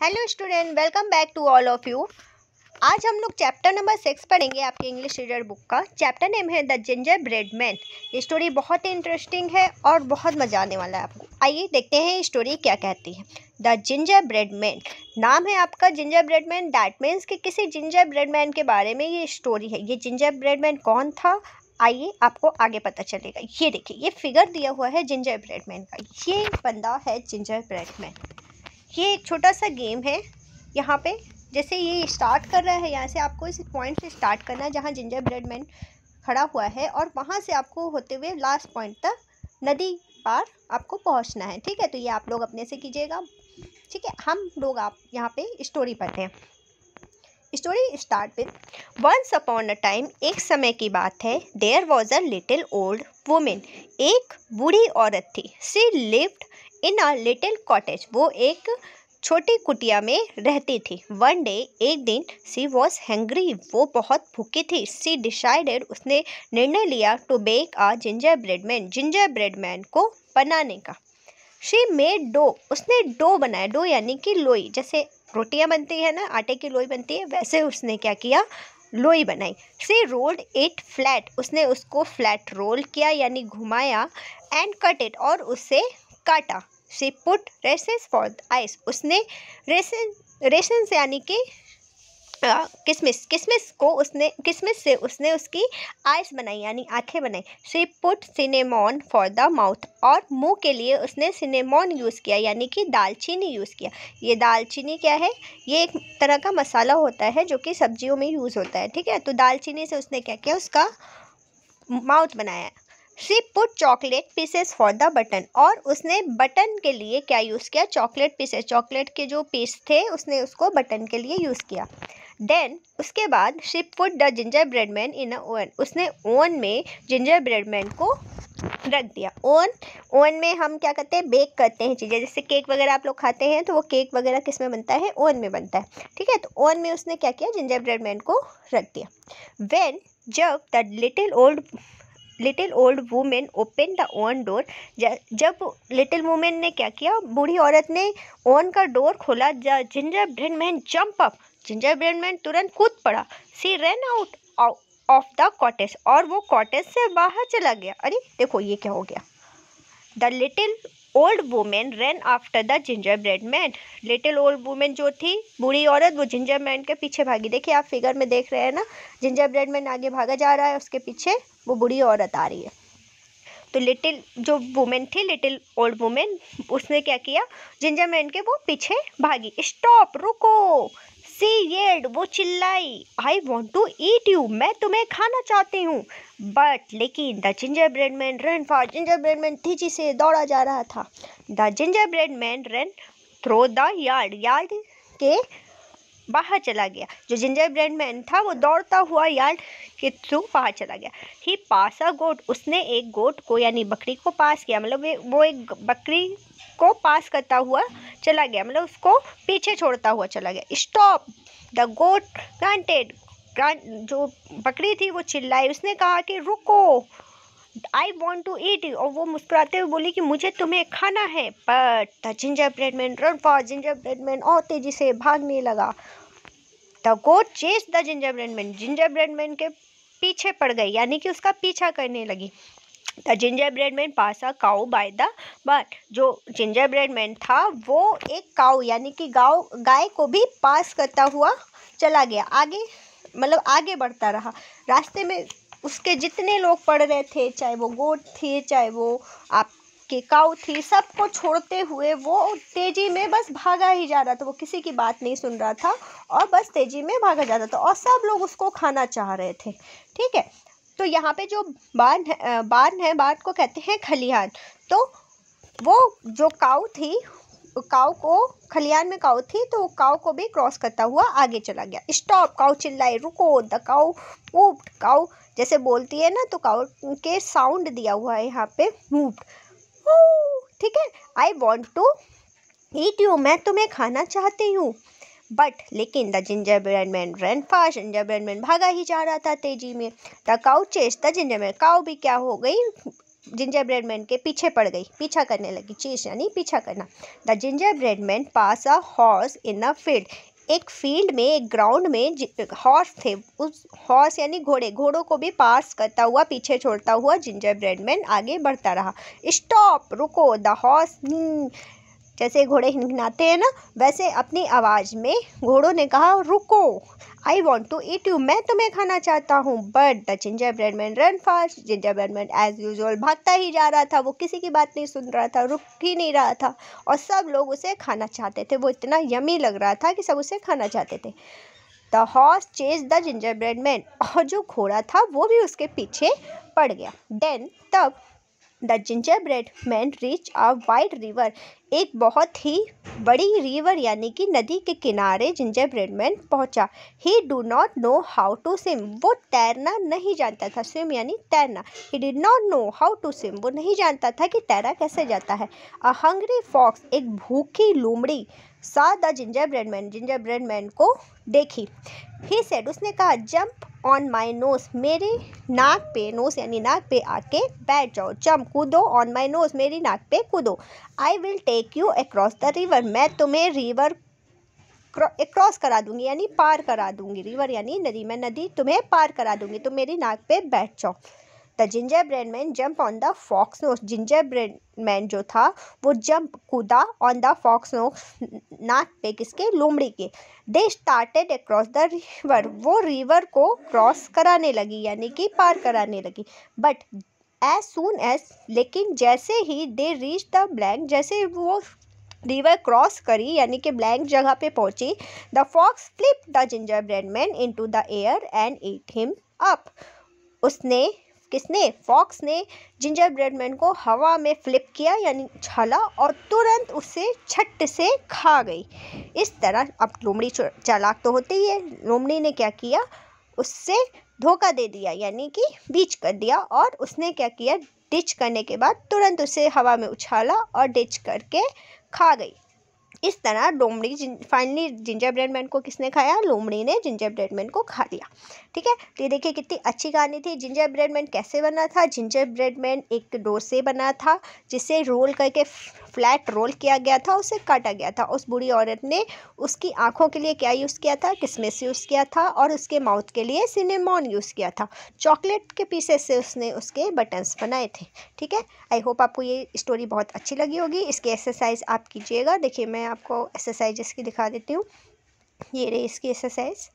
Hello student, welcome back to all of you. आज हम लोग चैप्टर नंबर 6 पढ़ेंगे आपके इंग्लिश रीडर बुक का। चैप्टर नेम है द जिंजर ब्रेड मैन। ये स्टोरी बहुत ही इंटरेस्टिंग है और बहुत मजा आने वाला है आपको। आइए देखते हैं ये स्टोरी क्या कहती है। द जिंजर ब्रेड मैन, नाम है आपका ginger bread man. That means कि किसी जिंजर ब्रेड मैन के बारे में ये स्टोरी है। ये जिंजर ब्रेड मैन कौन था, आइए आपको आगे पता चलेगा। ये देखिए, ये फिगर दिया हुआ है जिंजर ब्रेड मैन का। ये बंदा है जिंजर ब्रेड मैन। ये एक छोटा सा गेम है। यहाँ पे जैसे ये स्टार्ट कर रहा है, यहाँ से आपको इस पॉइंट से स्टार्ट करना है जहाँ जिंजर ब्रेड मैन खड़ा हुआ है, और वहाँ से आपको होते हुए लास्ट पॉइंट तक नदी पार आपको पहुँचना है। ठीक है, तो ये आप लोग अपने से कीजिएगा। ठीक है, हम लोग आप यहाँ पे स्टोरी पढ़ते हैं। Story start with once upon a time. एक समय की बात है। There was a little old woman. एक बूढ़ी औरत थी। She lived in a little cottage. वो एक छोटी कुटिया में रहती थी। वन डे, एक दिन, शी वॉज हैंग्री। वो बहुत भूखी थी। शी डिसाइडेड, उसने निर्णय लिया, to bake a ginger bread man, ginger bread man को बनाने का। शी मेड डो, उसने डो बनाया। डो यानी कि लोई, जैसे रोटियां बनती है ना, आटे की लोई बनती है, वैसे उसने क्या किया, लोई बनाई। शी रोल्ड इट फ्लैट, उसने उसको फ्लैट रोल किया यानी घुमाया। एंड कट इट, और उसे काटा। She put raisins for the eyes, उसने रेसन यानी कि किसमिस से उसने उसकी आइस बनाई यानी आंखें बनाई। She put cinnamon for the mouth, और मुंह के लिए उसने सिनेमॉन यूज़ किया यानी कि दालचीनी यूज़ किया। ये दालचीनी क्या है, ये एक तरह का मसाला होता है जो कि सब्जियों में यूज़ होता है। ठीक है, तो दालचीनी से उसने क्या किया, उसका माउथ बनाया। She put chocolate pieces for the button, और उसने बटन के लिए क्या यूज़ किया, चॉकलेट पीसेस, चॉकलेट के जो पीस थे उसने उसको बटन के लिए यूज़ किया। देन उसके बाद she put the ginger bread man in a oven, उसने ओवन में जिंजर ब्रेड मैन को रख दिया। ओवन में हम क्या करते हैं, बेक करते हैं चीज़ें, जैसे केक वगैरह आप लोग खाते हैं, तो वो केक वगैरह किस में बनता है, ओवन में बनता है। ठीक है, तो ओवन में उसने क्या किया, जिंजर ब्रेड मैन को रख दिया। वेन, जब the little old women open the oven door, जब लिटिल वुमेन ने क्या किया, बूढ़ी औरत ने ओवन का डोर खोला, ginger bread man jump up, ginger bread man तुरंत कूद पड़ा। She run out of the cottage, और वो कॉटेज से बाहर चला गया। अरे देखो ये क्या हो गया। The little old women run after the ginger bread man, little old women जो थी, बूढ़ी औरत, वो जिंजर मैन के पीछे भागी। देखिए आप फिगर में देख रहे हैं ना, जिंजर ब्रेड मैन आगे भागा जा रहा है, उसके पीछे वो बूढ़ी औरत आ रही है। तो लिटिल जो वुमेन थी, लिटिल ओल्ड वुमेन, उसने क्या किया, जिंजर मैन के वो पीछे भागी। स्टॉप, रुको। सी येल्ड, वो चिल्लाई, I want to eat you, मैं तुम्हें खाना चाहती हूँ। बट लेकिन the ginger bread man run fast, ginger bread man तेजी से दौड़ा जा रहा था। The ginger bread man run through the yard के बाहर चला गया। जो जिंजर ब्रेड मैन था वो दौड़ता हुआ यार्ड के थ्रू बाहर चला गया। ही पास अ गोट, उसने एक गोट को यानी बकरी को पास किया, मतलब वो एक बकरी को पास करता हुआ चला गया, मतलब उसको पीछे छोड़ता हुआ चला गया। स्टॉप, द गोट ग्रांटेड, जो बकरी थी वो चिल्लाई, उसने कहा कि रुको, I want to eat you, और वो मुस्कुराते हुए बोली कि मुझे तुम्हें खाना है। But the ginger bread man run fast, ginger bread man और तेजी से भागने लगा। The goat chase the ginger bread man, ginger bread man के पीछे पड़ गई यानी कि उसका पीछा करने लगी। The ginger bread man pass a cow by the but, जो जिंजर ब्रेड मैन था वो एक काऊ यानी कि गाय को भी पास करता हुआ चला गया, आगे मतलब आगे बढ़ता रहा। रास्ते में उसके जितने लोग पड़ रहे थे, चाहे वो गोट थी, चाहे वो आपके काऊ थी, सबको छोड़ते हुए वो तेजी में बस भागा ही जा रहा था। वो किसी की बात नहीं सुन रहा था और बस तेजी में भागा जा रहा था, और सब लोग उसको खाना चाह रहे थे। ठीक है, तो यहाँ पे जो बार्न को कहते हैं खलिहान। तो वो जो काऊ थी, काऊ को खलिहान में काऊ थी, तो काऊ को भी क्रॉस करता हुआ आगे चला गया। स्टॉप, काऊ चिल्लाई, रुको। द काऊ मूव्ड, काऊ जैसे बोलती है ना, तो काऊ के साउंड दिया हुआ है यहाँ पे, मूव्ड। ठीक है, I want to eat you, मैं तुम्हें खाना चाहती हूँ। बट लेकिन the ginger bread man run fast, ginger bread man भागा ही जा रहा था तेजी में। The cow chase the ginger man, cow भी क्या हो गई, जिंजर ब्रेड मैन के पीछे पड़ गई, पीछा करने लगी। चेस यानी पीछा करना। The ginger bread man pass a horse in a field. एक फील्ड में, एक ग्राउंड में हॉर्स थे। उस हॉर्स यानी घोड़े, घोड़ों को भी पास करता हुआ, पीछे छोड़ता हुआ जिंजर ब्रेड मैन आगे बढ़ता रहा। स्टॉप, रुको। द हॉर्स, जैसे घोड़े हिनहिनाते हैं ना, वैसे अपनी आवाज़ में घोड़ों ने कहा, रुको। I want to eat you, मैं तुम्हें खाना चाहता हूँ। But the ginger bread man run fast. Ginger bread man as usual भागता ही जा रहा था। वो किसी की बात नहीं सुन रहा था, रुक ही नहीं रहा था, और सब लोग उसे खाना चाहते थे। वो इतना यमी लग रहा था कि सब उसे खाना चाहते थे। The horse chase the ginger bread man, और जो घोड़ा था वो भी उसके पीछे पड़ गया। देन, तब the ginger bread man reach a wide river. एक बहुत ही बड़ी रिवर यानी कि नदी के किनारे जिंजर ब्रेड मैन पहुंचा। He do not know how to swim, वो तैरना नहीं जानता था। स्विम यानी तैरना। He did not know how to swim, वो नहीं जानता था कि तैरा कैसे जाता है। अ हंग्री फॉक्स, एक भूखी लोमड़ी, सा the ginger bread man, ginger bread man को देखी। ही सेड, उसने कहा, जंप ऑन माई नोज, मेरे नाक पे, नोज यानी नाक पे आके बैठ जाओ। जंप, कूदो, ऑन माई नोज, मेरी नाक पे कूदो। I will take you across the river, मैं तुम्हें रिवर क्रॉस करा दूंगी यानी पार करा दूंगी। रिवर यानी नदी, मैं नदी तुम्हें पार करा दूंगी, तुम मेरी नाक पे बैठ जाओ। The ginger bread man jump on the fox nose, जिंजर ब्रेड मैन जो था वो जंप, कूदा, ऑन द फॉक्स नोज, नाक पे किसके, लोमड़ी के। They started across the river, वो रिवर को क्रॉस कराने लगी यानी कि पार कराने लगी। बट एज सून एज, लेकिन जैसे ही दे रीच द ब्लैंक, जैसे वो रिवर क्रॉस करी यानी कि ब्लैंक जगह पे पहुंची, the fox flip the ginger bread man into the air and eat him up. उसने, किसने, फॉक्स ने जिंजर ब्रेड मैन को हवा में फ्लिप किया यानी उछाला, और तुरंत उसे छट से खा गई। इस तरह, अब लोमड़ी चालाक तो होती ही है, लोमड़ी ने क्या किया, उससे धोखा दे दिया यानी कि बीच कर दिया, और उसने क्या किया, डिच करने के बाद तुरंत उसे हवा में उछाला और डिच करके खा गई। इस तरह लोमड़ी, फाइनली जिंजर ब्रेड मैन को किसने खाया, लोमड़ी ने जिंजर ब्रेड मैन को खा लिया। ठीक है, तो ये देखिए कितनी अच्छी कहानी थी। जिंजर ब्रेड मैन कैसे बना था, जिंजर ब्रेड मैन एक डो से बना था, जिसे रोल करके फ्लैट रोल किया गया था, उसे काटा गया था। उस बूढ़ी औरत ने उसकी आंखों के लिए क्या यूज़ किया था, किसमिस यूज़ किया था, और उसके माउथ के लिए सिनेमॉन यूज़ किया था। चॉकलेट के पीसेस से उसने उसके बटन्स बनाए थे। ठीक है, आई होप आपको ये स्टोरी बहुत अच्छी लगी होगी। इसकी एक्सरसाइज आप कीजिएगा। देखिए, मैं आपको एक्सरसाइज इसकी दिखा देती हूँ। ये रही इसकी एक्सरसाइज।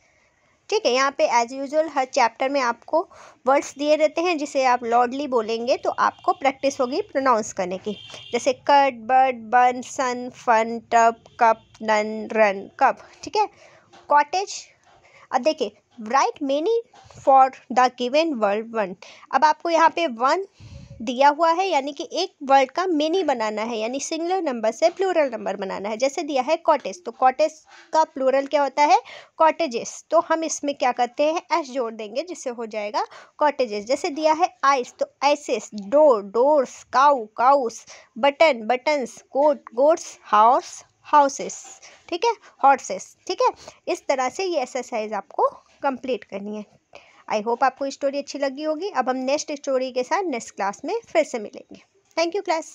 ठीक है, यहाँ पे एज यूजुअल हर चैप्टर में आपको वर्ड्स दिए रहते हैं, जिसे आप लाउडली बोलेंगे तो आपको प्रैक्टिस होगी प्रोनाउंस करने की। जैसे cut, but, bun, sun, fun, tub, cup, nun, run, cub. ठीक है, कॉटेज। अब देखिए, write many for the given word one. अब आपको यहाँ पे वन दिया हुआ है यानी कि एक वर्ड का मेनी बनाना है, यानी सिंगुलर नंबर से प्लूरल नंबर बनाना है। जैसे दिया है कॉटेज, तो कॉटेज का प्लूरल क्या होता है, कॉटेजेस, तो हम इसमें क्या करते हैं, एस जोड़ देंगे जिससे हो जाएगा कॉटेजेस। जैसे दिया है आइस, तो ices, door, doors, cow, cows, button, buttons, coat, goats, house, houses. ठीक है, हॉर्सेस। ठीक है, इस तरह से ये एक्सरसाइज आपको कंप्लीट करनी है। आई होप आपको स्टोरी अच्छी लगी होगी। अब हम नेक्स्ट स्टोरी के साथ नेक्स्ट क्लास में फिर से मिलेंगे। Thank you class.